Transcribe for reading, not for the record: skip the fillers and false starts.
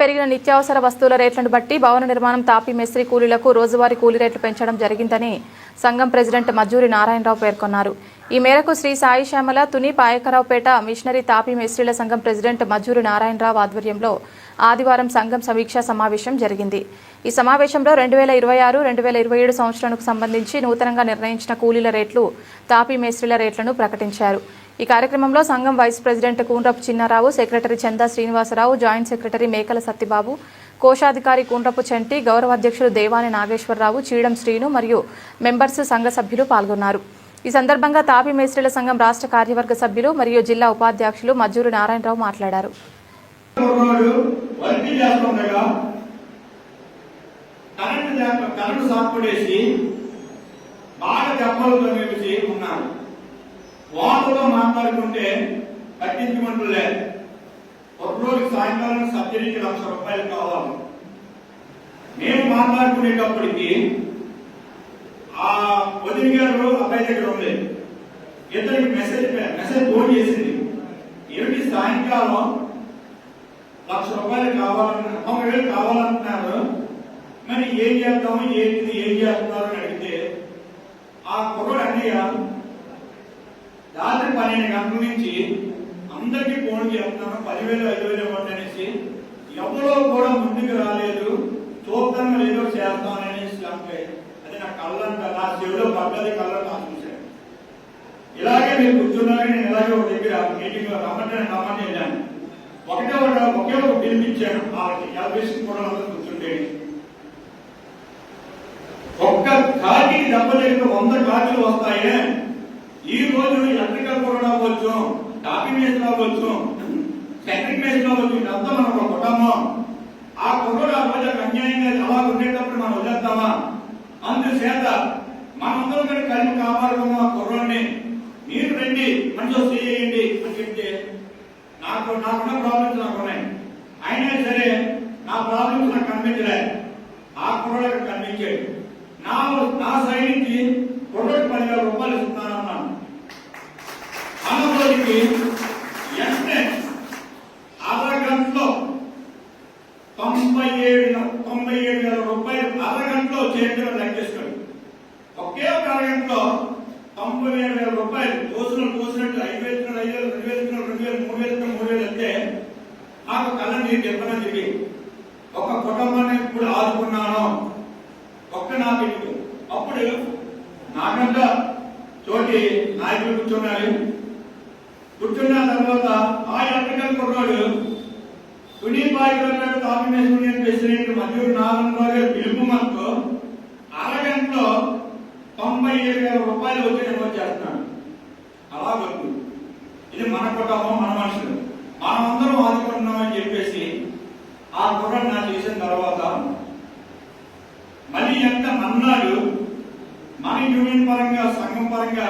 పెరిగిన నిత్యావసర వస్తువుల రేట్లను బట్టి భవన నిర్మాణం తాపీ మేస్త్రీ కూలీలకు రోజువారీ కూలీ రేట్లు పెంచడం జరిగిందని సంఘం ప్రెసిడెంట్ మజ్జూరి నారాయణరావు పేర్కొన్నారు. ఈ మేరకు శ్రీ సాయి శ్యామల తుని పాయకరావుపేట మిషనరీ తాపీ మేస్త్రీల సంఘం ప్రెసిడెంట్ మజ్జూరి నారాయణరావు ఆధ్వర్యంలో ఆదివారం సంఘం సమీక్షా సమావేశం జరిగింది. ఈ సమావేశంలో 2026-2027 సంవత్సరానికి సంబంధించి నూతనంగా నిర్ణయించిన కూలీల రేట్లు, తాపీ మేస్త్రీల రేట్లను ప్రకటించారు. ఈ కార్యక్రమంలో సంఘం వైస్ ప్రెసిడెంట్ కూండ్రపు చిన్నారావు, సెక్రటరీ చందా శ్రీనివాసరావు, జాయింట్ సెక్రటరీ మేకల సత్యబాబు, కోశాధికారి కూండ్రపు చంటి, గౌరవ అధ్యక్షులు దేవాని నాగేశ్వరరావు, చీడం శ్రీను మరియు మెంబర్స్ సంఘ సభ్యులు పాల్గొన్నారు. ఈ సందర్భంగా తాపీ మేస్త్రీల సంఘం రాష్ట్ర కార్యవర్గ సభ్యులు మరియు జిల్లా ఉపాధ్యక్షులు మజ్జూరి నారాయణరావు మాట్లాడారు. వాళ్ళతో మాట్లాడుకుంటే పట్టించుకుంటులే. ఒక రోజు సాయంకాలం సబ్సిడీకి ₹1,00,000 కావాలి. మేము మాట్లాడుకునేటప్పటికి ఆ వదిన గారు అబ్బాయి దగ్గర ఉంది. ఇద్దరికి మెసేజ్ ఫోన్ చేసింది. ఏమిటి సాయంకాలం ₹1,00,000 కావాలన్నా 90,000 కావాలంటున్నారు, మరి ఏం చేద్దాము, ఏం చేస్తున్నారు అని అడిగితే ఆ కుర్రోడు అన్నయ్య రాత్రి 12 గంటల నుంచి అందరికీ ఫోన్ చేస్తున్నాను, 10,000 5,000 ఇవ్వండి అనేసి. ఎవరో కూడా ముందుకు రాలేదు. చూద్దాం ఏదో చేద్దాం అనేసి అంటే అది నా కళ్ళంట, నా చెవిలో పడ్డది, కళ్ళని నాకు చూశాను. ఇలాగే మీరు కూర్చున్నారని నేను ఇలాగే ఒక దగ్గర మీటింగ్ రమ్మంటే వెళ్ళాను. ఒకే ఒక పిలిపించాను. వాళ్ళకి 50 కూడా కూర్చుంటే ఒక్క కాకికి దెబ్బ తగిలితే 100 కాకులు వస్తాయే. ఈ రోజు ఎలక్ట్రికల్ కూడా అవ్వచ్చు, టాపీ మేస్త్రి అవ్వచ్చు, సెంట్రిక్ మేస్త్రి అవ్వచ్చు, ఇదంతా మన ఒక కుటుంబం. ఆ కుటుంబం ఆ రోజు అన్యాయంగా అలా ఉండేటప్పుడు మనం వదిలేద్దామా? అందుచేత మనందరం కూడా కలిసి కాపాడుకున్నాం ఆ కుర్రాన్ని. మీరు రండి, మంచిగా చేయండి అని చెప్తే నాకున్న ప్రాబ్లమ్స్ నాకు ఉన్నాయి. అయినా సరే నా ప్రాబ్లమ్స్ నాకు కనిపించలే. ఆ కుర్రాడు కనిపించాడు. నా సైడ్ నుంచి కుర్రాడికి ₹10,000 ఇస్తున్నానన్నాను. అన్నపోలికి వెంటనే అరగంటలో ₹97,000 అరగంటలో చేయడం లెక్కేసుకోండి. ఒకే ఒక అరగంటలో ₹97,000 కోసినట్టు 5,000, 5,000, 2,000, 2,000, 3,000, 3,000 వస్తే నాకు కళ్ళ నీరు చెప్పనని చెప్పి ఒక కుటుంబాన్ని ఇప్పుడు ఆదుకున్నాను. ఒక్క నా బిడ్డకు అప్పుడు నాకంతా చోటి నాయకులు కూర్చున్నారు. కూర్చున్న తర్వాత ఆ ఎలక్ట్రికల్ కుర్రాడు తుని పాయకరావుపేట తాపీ మేస్త్రీ యూనియన్ ప్రెసిడెంట్ మజ్జూరి నారాయణరావు గారు పిలుపు మనకు అరగంటలో ₹97,000 వచ్చి నేను చేస్తున్నాను. అలా వద్దు, ఇది మన కుటుంబం, మన మనుషులు, మనమందరం ఆదుకుంటున్నామని చెప్పేసి ఆ కుర్రాడు నా చేసిన తర్వాత మళ్ళీ ఎంత అన్నాడు. మన యూనియన్ పరంగా, సంఘం పరంగా